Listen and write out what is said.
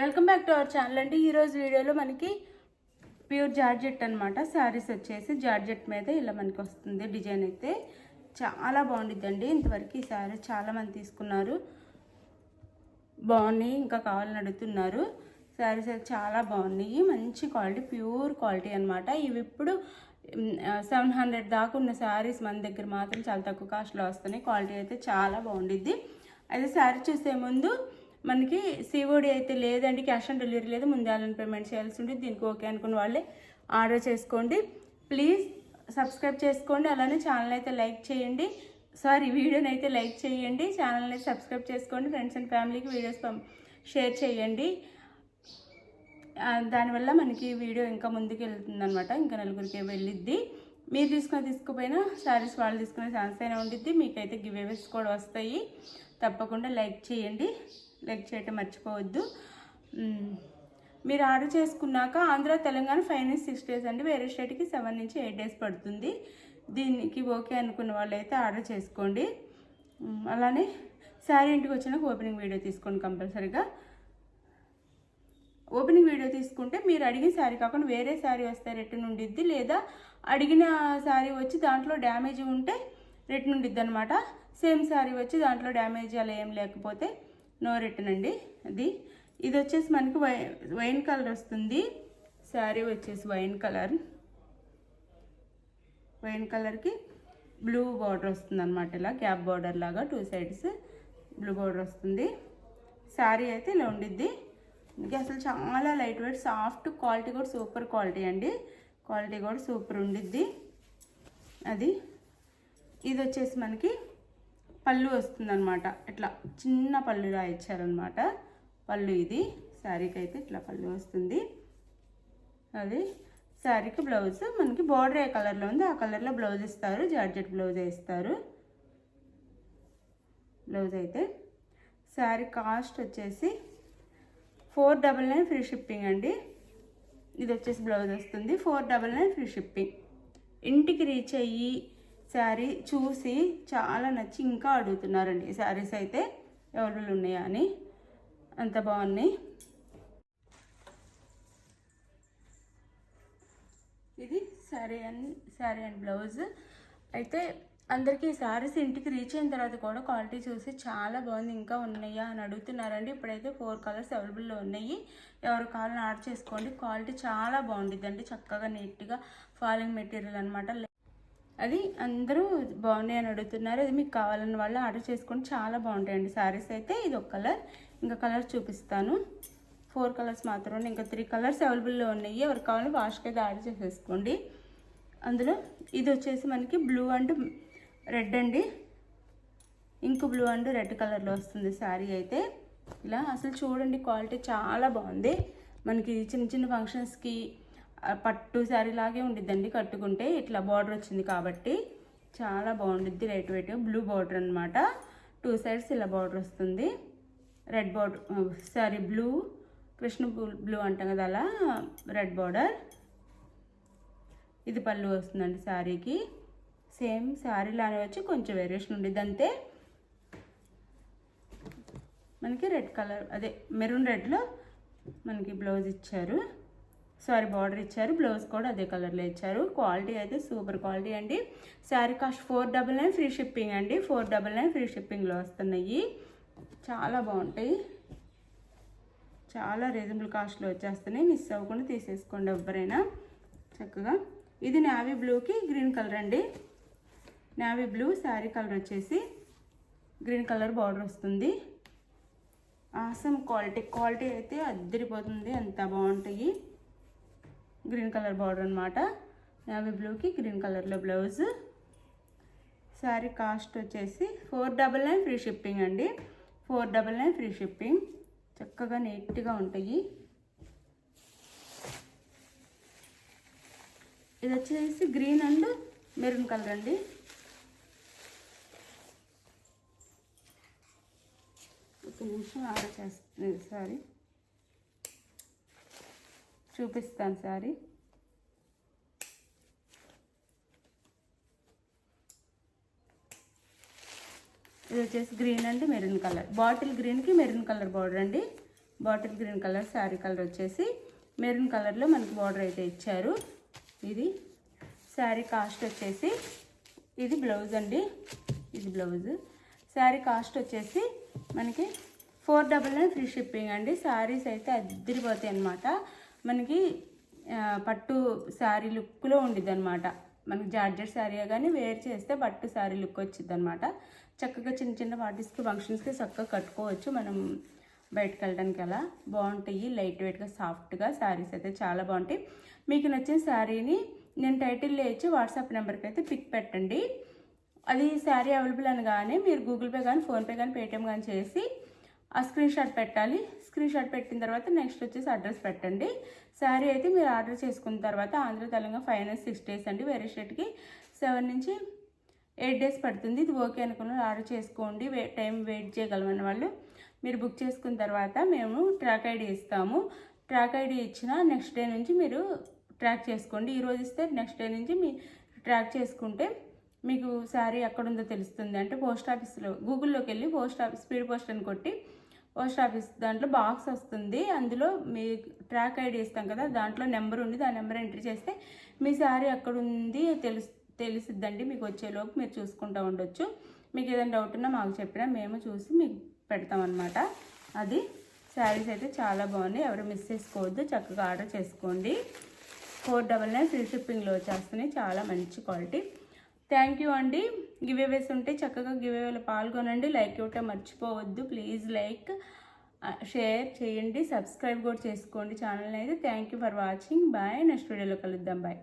Welcome back to our channel అండి. ఈరోజు వీడియోలో మనకి ప్యూర్ జార్జెట్ అనమాట. శారీస్ వచ్చేసి జార్జెట్ మీద ఇలా మనకి వస్తుంది. డిజైన్ అయితే చాలా బాగుండిద్దండి. ఇంతవరకు ఈ శారీ చాలామంది తీసుకున్నారు, బాగున్నాయి, ఇంకా కావాలని అడుగుతున్నారు. శారీస్ అయితే చాలా బాగున్నాయి, మంచి క్వాలిటీ, ప్యూర్ క్వాలిటీ అనమాట. ఇవి ఇప్పుడు 700 దాకా ఉన్న శారీస్ మన దగ్గర మాత్రం చాలా తక్కువ కాస్ట్లో వస్తున్నాయి. క్వాలిటీ అయితే చాలా బాగుండిద్ది. అయితే శారీ చూసే ముందు మనకి సిఓడి అయితే లేదండి, క్యాష్ ఆన్ డెలివరీ లేదు, ముందే ఆన్లైన్ పేమెంట్ చేయాల్సి ఉంటుంది. దీనికి ఓకే అనుకున్న వాళ్ళే ఆర్డర్ చేసుకోండి. ప్లీజ్ సబ్స్క్రైబ్ చేసుకోండి, అలానే ఛానల్ అయితే లైక్ చేయండి. వీడియోని అయితే లైక్ చేయండి, ఛానల్ని సబ్స్క్రైబ్ చేసుకోండి. ఫ్రెండ్స్ అండ్ ఫ్యామిలీకి వీడియోస్ షేర్ చేయండి. దానివల్ల మనకి వీడియో ఇంకా ముందుకు వెళ్తుంది అనమాట, ఇంకా నలుగురికి వెళ్ళిద్ది. మీరు తీసుకుపోయినా శారీస్ వాళ్ళు తీసుకునే ఛాన్స్ అయినా ఉండిద్ది. మీకైతే గివ్ అవేస్ కూడా వస్తాయి. తప్పకుండా లైక్ చేయండి, లైక్ చేయటం మర్చిపోవద్దు. మీరు ఆర్డర్ చేసుకున్నాక ఆంధ్ర తెలంగాణ 5 నుంచి 6 డేస్ అండి, వేరే స్టేట్కి 7 నుంచి 8 డేస్ పడుతుంది. దీనికి ఓకే అనుకున్న వాళ్ళు అయితే ఆర్డర్ చేసుకోండి. అలానే శారీ ఇంటికి వచ్చినాక ఓపెనింగ్ వీడియో తీసుకోండి కంపల్సరీగా. ఓపెనింగ్ వీడియో తీసుకుంటే మీరు అడిగిన శారీ కాకుండా వేరే శారీ వస్తే రిటర్న్ ఉండిద్ది, లేదా అడిగిన శారీ వచ్చి దాంట్లో డ్యామేజ్ ఉంటే రిటర్న్ ఉండిద్ది అనమాట. సేమ్ శారీ వచ్చి దాంట్లో డ్యామేజ్ అలా ఏం లేకపోతే నో రిటర్న్ అండి. ఇది వచ్చేసి మనకి వైన్ కలర్ వస్తుంది. శారీ వచ్చేసి వైన్ కలర్కి బ్లూ బార్డర్ వస్తుంది అనమాట. ఇలా గ్యాప్ బార్డర్ లాగా 2 సైడ్స్ బ్లూ బార్డర్ వస్తుంది. శారీ అయితే ఇలా ఉండిద్ది. ఇంకా అసలు చాలా లైట్ వెయిట్, సాఫ్ట్, క్వాలిటీ కూడా సూపర్ క్వాలిటీ అండి. క్వాలిటీ కూడా సూపర్ ఉండిద్ది. ఇది వచ్చేసి మనకి పళ్ళు వస్తుందన్నమాట. ఇట్లా చిన్న పళ్ళులా ఇచ్చారనమాట. పళ్ళు ఇది శారీకి అయితే ఇట్లా పళ్ళు వస్తుంది. శారీకి బ్లౌజ్ మనకి బార్డర్ ఏ కలర్లో ఉంది ఆ కలర్లో బ్లౌజ్ ఇస్తారు. జార్జెట్ బ్లౌజ్ ఇస్తారు. బ్లౌజ్ అయితే శారీ కాస్ట్ వచ్చేసి 499 ఫ్రీ షిప్పింగ్ అండి. ఇది వచ్చేసి బ్లౌజ్ వస్తుంది. 499 ఫ్రీ షిప్పింగ్. ఇంటికి రీచ్ అయ్యి శారీ చూసి చాలా నచ్చి ఇంకా అడుగుతున్నారండి. ఈ శారీస్ అయితే అవైలబుల్ ఉన్నాయా అని, అంత బాగున్నాయి. ఇది శారీ అండ్ బ్లౌజ్ అయితే అందరికీ శారీస్ ఇంటికి రీచ్ అయిన తర్వాత కూడా క్వాలిటీ చూసి చాలా బాగుంది, ఇంకా ఉన్నాయా అని అడుగుతున్నారండి. ఇప్పుడైతే 4 కలర్స్ అవైలబుల్లో ఉన్నాయి. ఎవరు కావాలని ఆర్డర్ చేసుకోండి. క్వాలిటీ చాలా బాగుండిద్దండి, చక్కగా నీట్గా ఫాలింగ్ మెటీరియల్ అనమాట. అది అందరూ బాగున్నాయి అని అడుగుతున్నారు. అది మీకు కావాలని వాళ్ళు ఆర్డర్ చేసుకోండి, చాలా బాగుంటాయండి శారీస్ అయితే. ఇది ఒక కలర్, ఇంకా కలర్ చూపిస్తాను. 4 కలర్స్ మాత్రమే, ఇంకా 3 కలర్స్ అవైలబుల్లో ఉన్నాయి. ఎవరు కావాలని వాష్కి అయితే ఆర్డర్ చేసేసుకోండి. అందులో ఇది వచ్చేసి మనకి బ్లూ అండ్ రెడ్ అండి, ఇంక్ బ్లూ అండ్ రెడ్ కలర్లో వస్తుంది శారీ అయితే. ఇలా అసలు చూడండి, క్వాలిటీ చాలా బాగుంది. మనకి చిన్న చిన్న ఫంక్షన్స్కి పట్టు శారీ లాగే ఉండిద్దండి కట్టుకుంటే. ఇట్లా బార్డర్ వచ్చింది కాబట్టి చాలా బాగుండిద్ది. లైట్ వెయిట్ బ్లూ బార్డర్ అనమాట. 2 సైడ్స్ ఇలా బార్డర్ వస్తుంది. Red border blue, Krishna blue అంటాం కదా, అలా రెడ్ బార్డర్. ఇది పళ్ళు వస్తుందండి శారీకి. సేమ్ శారీలానే వచ్చి కొంచెం వేరియేషన్ ఉండిద్ది అంతే. మనకి రెడ్ కలర్, అదే మెరూన్ రెడ్లో మనకి బ్లౌజ్ ఇచ్చారు, బార్డర్ ఇచ్చారు. బ్లౌజ్ కూడా అదే కలర్లో ఇచ్చారు. క్వాలిటీ అయితే సూపర్ క్వాలిటీ అండి. శారీ కాస్ట్ 499 ఫ్రీ షిప్పింగ్ అండి. 499 ఫ్రీ షిప్పింగ్లో వస్తున్నాయి. చాలా బాగుంటాయి, చాలా రీజనబుల్ కాస్ట్లో వచ్చేస్తున్నాయి. మిస్ అవ్వకుండా తీసేసుకోండి ఎవరైనా చక్కగా. ఇది నేవీ బ్లూకి గ్రీన్ కలర్ అండి. నేవీ బ్లూ శారీ కలర్ వచ్చేసి గ్రీన్ కలర్ బార్డర్ వస్తుంది. ఆసమ్ క్వాలిటీ అయితే అద్దరిపోతుంది, అంత బాగుంటాయి. గ్రీన్ కలర్ బార్డర్ అనమాట. నేవీ బ్లూకి గ్రీన్ కలర్లో బ్లౌజ్. శారీ కాస్ట్ వచ్చేసి 499 ఫ్రీ షిప్పింగ్ అండి. 499 ఫ్రీ షిప్పింగ్. చక్కగా నీట్గా ఉంటాయి. ఇది వచ్చేసి గ్రీన్ అండ్ మెరూన్ కలర్ అండి. ఒక నిమిషం ఆర్డర్ చేస్తుంది సారీ, చూపిస్తాను సారీ. ఇది వచ్చేసి green and maroon colour, bottle గ్రీన్కి మెరూన్ కలర్ బార్డర్ అండి. Bottle green colour sari colour వచ్చేసి మెరూన్ కలర్లో మనకి బార్డర్ అయితే ఇచ్చారు. ఇది శారీ కాస్ట్ వచ్చేసి, ఇది బ్లౌజ్ అండి, ఇది బ్లౌజ్. శారీ కాస్ట్ వచ్చేసి మనకి 499 ఫ్రీ షిప్పింగ్ అండి. శారీస్ అయితే అద్దరిపోతాయి అన్నమాట. మనకి పట్టు శారీ లుక్లో ఉండిద్ది అనమాట. మనకి జార్జెట్ శారీ కానీ వేర్ చేస్తే పట్టు శారీ లుక్ వచ్చింది అనమాట. చక్కగా చిన్న చిన్న పార్టీస్కి ఫంక్షన్స్కి చక్కగా కట్టుకోవచ్చు. మనం బయటకు వెళ్ళడానికి అలా బాగుంటాయి. లైట్ వెయిట్గా సాఫ్ట్గా శారీస్ అయితే చాలా బాగుంటాయి. మీకు నచ్చిన శారీని నేను టైటిల్లో ఇచ్చి వాట్సాప్ నెంబర్కి అయితే పిక్ పెట్టండి. అది శారీ అవైలబుల్ అనగానే మీరు గూగుల్ పే కానీ ఫోన్పే కానీ పేటిఎం కానీ చేసి ఆ స్క్రీన్ షాట్ పెట్టాలి. స్క్రీన్ షాట్ పెట్టిన తర్వాత నెక్స్ట్ వచ్చేసి అడ్రస్ పెట్టండి. శారీ అయితే మీరు ఆర్డర్ చేసుకున్న తర్వాత ఆంధ్ర తెలంగాణ 5 నుంచి 6 డేస్ అండి. వేరే స్టేట్కి 7 నుంచి 8 డేస్ పడుతుంది. ఇది ఓకే అనుకున్న ఆర్డర్ చేసుకోండి. టైం వెయిట్ చేయగలమన్న వాళ్ళు మీరు బుక్ చేసుకున్న తర్వాత మేము ట్రాక్ ఐడి ఇస్తాము. ట్రాక్ ఐడి ఇచ్చిన నెక్స్ట్ డే నుంచి మీరు ట్రాక్ చేసుకోండి. ఈరోజు ఇస్తే నెక్స్ట్ డే నుంచి మీ ట్రాక్ చేసుకుంటే మీకు శారీ ఎక్కడుందో తెలుస్తుంది. అంటే పోస్ట్ ఆఫీస్లో గూగుల్లోకి వెళ్ళి స్పీడ్ పోస్ట్ అని కొట్టి పోస్ట్ ఆఫీస్ దాంట్లో బాక్స్ వస్తుంది. అందులో మీ ట్రాక్ ఐడి ఇస్తాం కదా, దాంట్లో నెంబర్ ఉంది. ఆ నెంబర్ ఎంట్రీ చేస్తే మీ శారీ ఎక్కడుంది తెలిసిద్దండి. మీకు వచ్చేలోపు మీరు చూసుకుంటూ ఉండొచ్చు. మీకు ఏదైనా డౌట్ ఉన్నా మాకు చెప్పినా మేము చూసి మీకు పెడతామన్నమాట. అది శారీస్ అయితే చాలా బాగున్నాయి. ఎవరు మిస్ చేసుకోవద్దు, చక్కగా ఆర్డర్ చేసుకోండి. 499 ఫ్రీ షిప్పింగ్లో వచ్చేస్తున్నాయి. చాలా మంచి క్వాలిటీ. థ్యాంక్ యూ అండి. గివేవేస్ ఉంటే చక్కగా గివేవేలో పాల్గొనండి. లైక్ ఇవ్వటం మర్చిపోవద్దు. ప్లీజ్ లైక్, షేర్ చేయండి, సబ్స్క్రైబ్ కూడా చేసుకోండి ఛానల్ని అయితే. Thank you for watching. Bye. Next వీడియోలో కలుద్దాం. బాయ్.